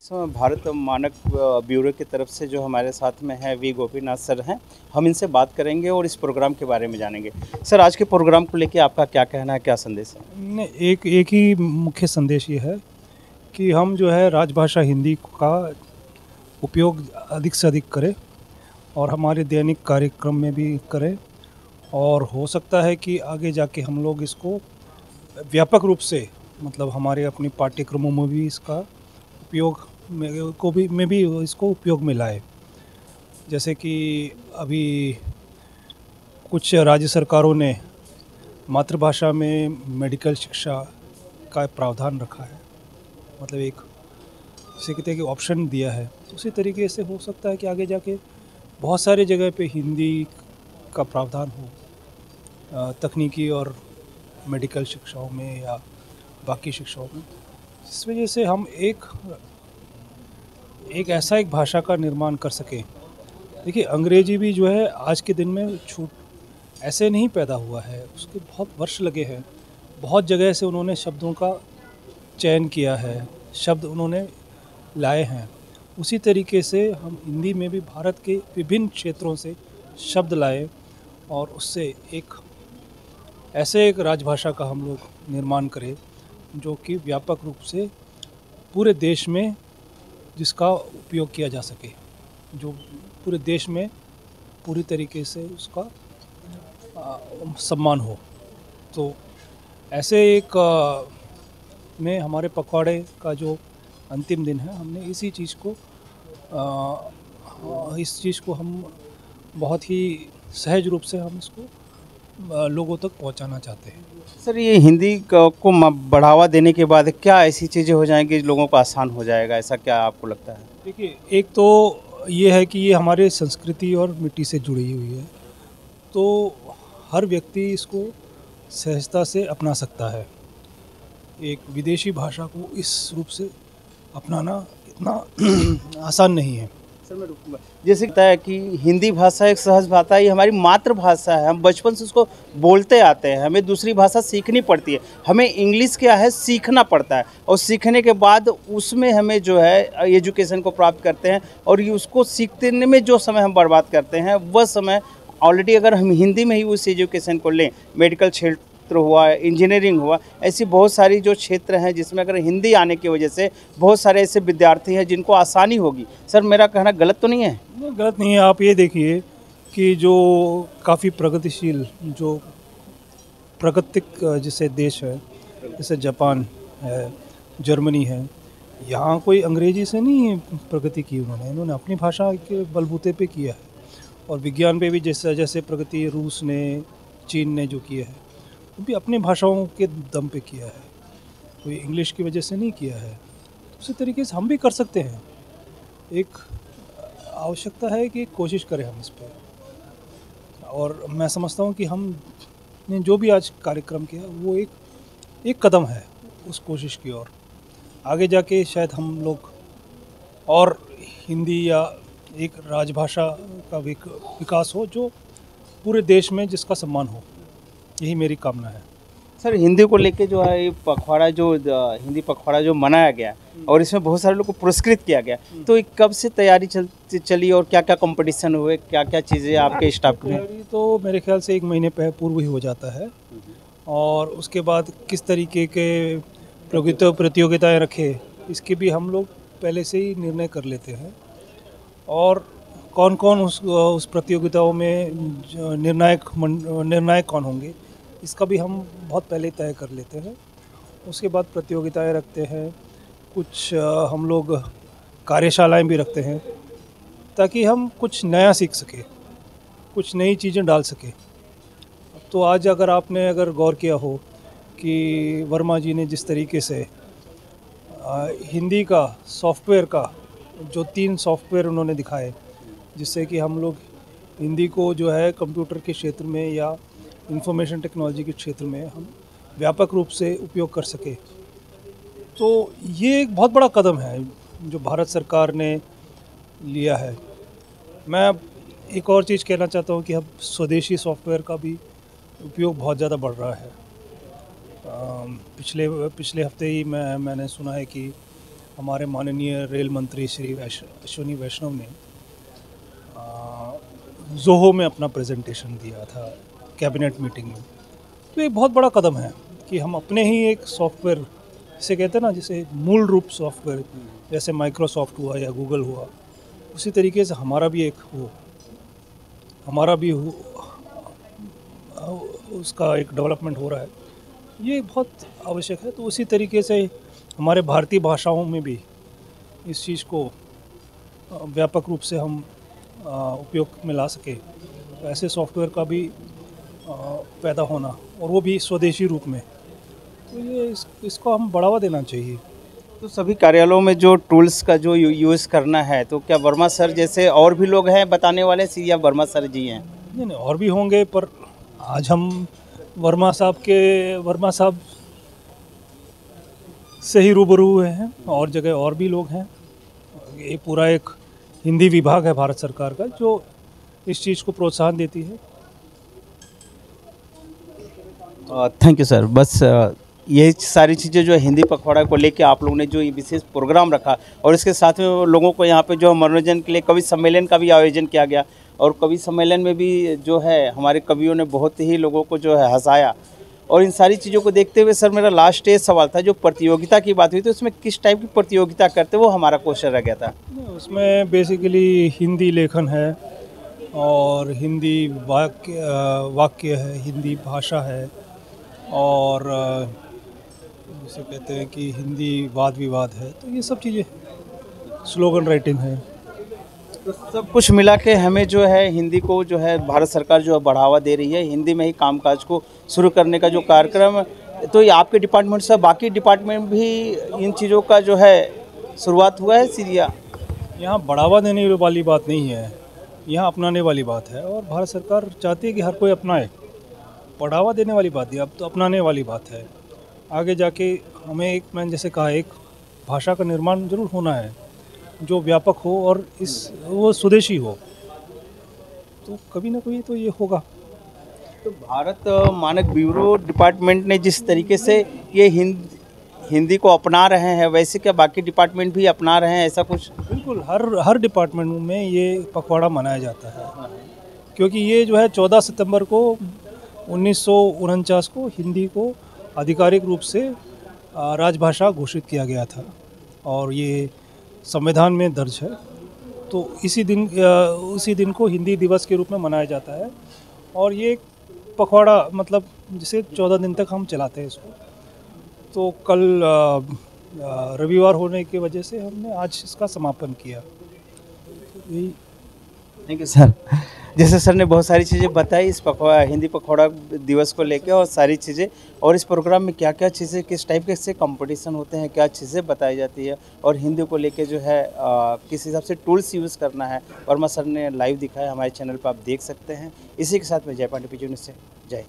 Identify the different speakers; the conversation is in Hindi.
Speaker 1: समय भारत मानक ब्यूरो की तरफ से जो हमारे साथ में है वी गोपीनाथ सर हैं। हम इनसे बात करेंगे और इस प्रोग्राम के बारे में जानेंगे। सर, आज के प्रोग्राम को लेके आपका क्या कहना है, क्या संदेश है?
Speaker 2: नहीं, एक एक ही मुख्य संदेश ये है कि हम जो है राजभाषा हिंदी का उपयोग अधिक से अधिक करें और हमारे दैनिक कार्यक्रम में भी करें। और हो सकता है कि आगे जाके हम लोग इसको व्यापक रूप से मतलब हमारे अपने पाठ्यक्रमों में भी इसका उपयोग में भी इसको उपयोग में लाए। जैसे कि अभी कुछ राज्य सरकारों ने मातृभाषा में मेडिकल शिक्षा का प्रावधान रखा है, मतलब एक जैसे कहते हैं कि ऑप्शन दिया है। उसी तरीके से हो सकता है कि आगे जाके बहुत सारी जगह पे हिंदी का प्रावधान हो तकनीकी और मेडिकल शिक्षाओं में या बाकी शिक्षाओं में, जिस वजह से हम एक ऐसा एक भाषा का निर्माण कर सकें। देखिए, अंग्रेजी भी जो है आज के दिन में छूट ऐसे नहीं पैदा हुआ है, उसके बहुत वर्ष लगे हैं। बहुत जगह से उन्होंने शब्दों का चयन किया है, शब्द उन्होंने लाए हैं। उसी तरीके से हम हिंदी में भी भारत के विभिन्न क्षेत्रों से शब्द लाए और उससे एक राजभाषा का हम लोग निर्माण करें जो कि व्यापक रूप से पूरे देश में जिसका उपयोग किया जा सके, जो पूरे देश में पूरी तरीके से उसका सम्मान हो। तो ऐसे में हमारे पखवाड़े का जो अंतिम दिन है, हमने इस चीज़ को हम बहुत ही सहज रूप से हम इसको लोगों तक पहुंचाना चाहते हैं।
Speaker 1: सर, ये हिंदी को बढ़ावा देने के बाद क्या ऐसी चीज़ें हो जाएंगी लोगों को आसान हो जाएगा, ऐसा क्या आपको लगता है?
Speaker 2: देखिए, एक तो ये है कि ये हमारे संस्कृति और मिट्टी से जुड़ी हुई है, तो हर व्यक्ति इसको सहजता से अपना सकता है। एक विदेशी भाषा को इस रूप से अपनाना इतना आसान नहीं है।
Speaker 1: सर, मैं रुकूंगा। जैसे कहता है कि हिंदी भाषा एक सहज भाषा है, ये हमारी मातृभाषा है, हम बचपन से उसको बोलते आते हैं, हमें दूसरी भाषा सीखनी पड़ती है। हमें इंग्लिश क्या है सीखना पड़ता है और सीखने के बाद उसमें हमें जो है एजुकेशन को प्राप्त करते हैं और ये उसको सीखने में जो समय हम बर्बाद करते हैं वह समय ऑलरेडी अगर हम हिंदी में ही उस एजुकेशन को लें, मेडिकल क्षेत्र हुआ, इंजीनियरिंग हुआ, ऐसी बहुत सारी जो क्षेत्र हैं जिसमें अगर हिंदी आने की वजह से बहुत सारे ऐसे विद्यार्थी हैं जिनको आसानी होगी। सर, मेरा कहना गलत तो नहीं है?
Speaker 2: गलत नहीं है। आप ये देखिए कि जो काफ़ी प्रगतिशील जो प्राकृतिक जैसे देश है, जैसे जापान है, जर्मनी है, यहाँ कोई अंग्रेजी से नहीं प्रगति की इन्होंने अपनी भाषा के बलबूते पे किया है। और विज्ञान पे भी जैसे जैसे प्रगति रूस ने, चीन ने जो किया है, वो भी अपनी भाषाओं के दम पे किया है, कोई इंग्लिश की वजह से नहीं किया है। उसी तरीके से हम भी कर सकते हैं। एक आवश्यकता है कि कोशिश करें हम इस पर। और मैं समझता हूँ कि हमने जो भी आज कार्यक्रम किया वो एक कदम है उस कोशिश की ओर। आगे जाके शायद हम लोग और हिंदी या एक राजभाषा का विकास हो जो पूरे देश में जिसका सम्मान हो, यही मेरी कामना है।
Speaker 1: सर, हिंदी को लेके जो है ये पखवाड़ा हिंदी पखवाड़ा जो मनाया गया और इसमें बहुत सारे लोग को पुरस्कृत किया गया, तो ये कब से तैयारी चली और क्या क्या कंपटीशन हुए, क्या क्या चीज़ें आपके स्टाफ में?
Speaker 2: तैयारी तो मेरे ख्याल से 1 महीने पूर्व ही हो जाता है। और उसके बाद किस तरीके के प्रतियोगिताएं रखे, इसके भी हम लोग पहले से ही निर्णय कर लेते हैं। और कौन कौन उस प्रतियोगिताओं में निर्णायक कौन होंगे, इसका भी हम बहुत पहले तय कर लेते हैं। उसके बाद प्रतियोगिताएं रखते हैं, कुछ हम लोग कार्यशालाएं भी रखते हैं ताकि हम कुछ नया सीख सकें, कुछ नई चीज़ें डाल सकें। तो आज अगर गौर किया हो कि वर्मा जी ने जिस तरीके से हिंदी का सॉफ्टवेयर का जो 3 सॉफ्टवेयर उन्होंने दिखाए, जिससे कि हम लोग हिंदी को जो है कंप्यूटर के क्षेत्र में या इंफॉर्मेशन टेक्नोलॉजी के क्षेत्र में हम व्यापक रूप से उपयोग कर सके, तो ये एक बहुत बड़ा कदम है जो भारत सरकार ने लिया है। मैं एक और चीज़ कहना चाहता हूँ कि अब स्वदेशी सॉफ्टवेयर का भी उपयोग बहुत ज़्यादा बढ़ रहा है। पिछले हफ्ते ही मैंने सुना है कि हमारे माननीय रेल मंत्री श्री अश्विनी वैष्णव ने जोहो में अपना प्रेजेंटेशन दिया था कैबिनेट मीटिंग में। तो ये बहुत बड़ा कदम है कि हम अपने ही एक सॉफ्टवेयर, जिसे कहते हैं ना, जैसे मूल रूप सॉफ्टवेयर, जैसे माइक्रोसॉफ्ट हुआ या गूगल हुआ, उसी तरीके से हमारा भी उसका एक डेवलपमेंट हो रहा है। ये बहुत आवश्यक है। तो उसी तरीके से हमारे भारतीय भाषाओं में भी इस चीज़ को व्यापक रूप से हम उपयोग में ला सके, तो ऐसे सॉफ्टवेयर का भी पैदा होना, और वो भी स्वदेशी रूप में, तो ये इसको हम बढ़ावा देना चाहिए।
Speaker 1: तो सभी कार्यालयों में जो टूल्स का जो यूज़ करना है, तो क्या वर्मा सर जैसे और भी लोग हैं बताने वाले, या वर्मा सर जी हैं?
Speaker 2: नहीं, और भी होंगे, पर आज हम वर्मा साहब से ही रूबरू हुए हैं, और जगह और भी लोग हैं। ये पूरा एक हिंदी विभाग है भारत सरकार का जो इस चीज़ को प्रोत्साहन देती है।
Speaker 1: Thank you sir. बस यही सारी चीज़ें जो हिंदी पखवाड़ा को लेके आप लोगों ने जो ये विशेष प्रोग्राम रखा, और इसके साथ में लोगों को यहाँ पे जो मनोरंजन के लिए कवि सम्मेलन का भी आयोजन किया गया, और कवि सम्मेलन में भी जो है हमारे कवियों ने बहुत ही लोगों को जो है हंसाया। और इन सारी चीज़ों को देखते हुए सर मेरा लास्ट ये सवाल था, जो प्रतियोगिता की बात हुई, तो उसमें किस टाइप की प्रतियोगिता करते, वो हमारा क्वेश्चन रह गया था।
Speaker 2: उसमें बेसिकली हिंदी लेखन है, और हिंदी वाक्य है, हिंदी भाषा है, और जिसे कहते हैं कि हिंदी वाद विवाद है, तो ये सब चीज़ें, स्लोगन राइटिंग है।
Speaker 1: तो सब कुछ मिला के हमें जो है हिंदी को जो है भारत सरकार जो है बढ़ावा दे रही है, हिंदी में ही कामकाज को शुरू करने का जो कार्यक्रम, तो ये आपके डिपार्टमेंट से बाकी डिपार्टमेंट भी इन चीज़ों का जो है शुरुआत हुआ है सीरिया?
Speaker 2: यहाँ बढ़ावा देने वाली बात नहीं है, यहाँ अपनाने वाली बात है, और भारत सरकार चाहती है कि हर कोई अपनाए। बढ़ावा देने वाली बात नहीं, अब तो अपनाने वाली बात है। आगे जाके हमें मैंने जैसे कहा, एक भाषा का निर्माण जरूर होना है जो व्यापक हो और वो स्वदेशी हो, तो कभी ना कभी तो ये होगा।
Speaker 1: तो भारत मानक ब्यूरो डिपार्टमेंट ने जिस तरीके से ये हिंदी को अपना रहे हैं, वैसे क्या बाकी डिपार्टमेंट भी अपना रहे हैं, ऐसा कुछ?
Speaker 2: बिल्कुल, हर डिपार्टमेंट में ये पखवाड़ा मनाया जाता है, क्योंकि ये जो है 14 सितंबर को 1949 को हिंदी को आधिकारिक रूप से राजभाषा घोषित किया गया था, और ये संविधान में दर्ज है। तो उसी दिन को हिंदी दिवस के रूप में मनाया जाता है, और ये पखवाड़ा मतलब जिसे 14 दिन तक हम चलाते हैं इसको। तो कल रविवार होने की वजह से हमने आज इसका समापन किया। यही।
Speaker 1: Thank you sir. जैसे सर ने बहुत सारी चीज़ें बताई इस हिंदी पखवाड़ा दिवस को लेकर, और सारी चीज़ें, और इस प्रोग्राम में क्या क्या चीज़ें, किस टाइप के से कंपटीशन होते हैं, क्या चीज़ें बताई जाती है, और हिंदी को लेकर जो है किस हिसाब से टूल्स यूज़ करना है, वर्मा सर ने लाइव दिखाया, हमारे चैनल पर आप देख सकते हैं। इसी के साथ में जय पांडे PG न्यूज़ से जय।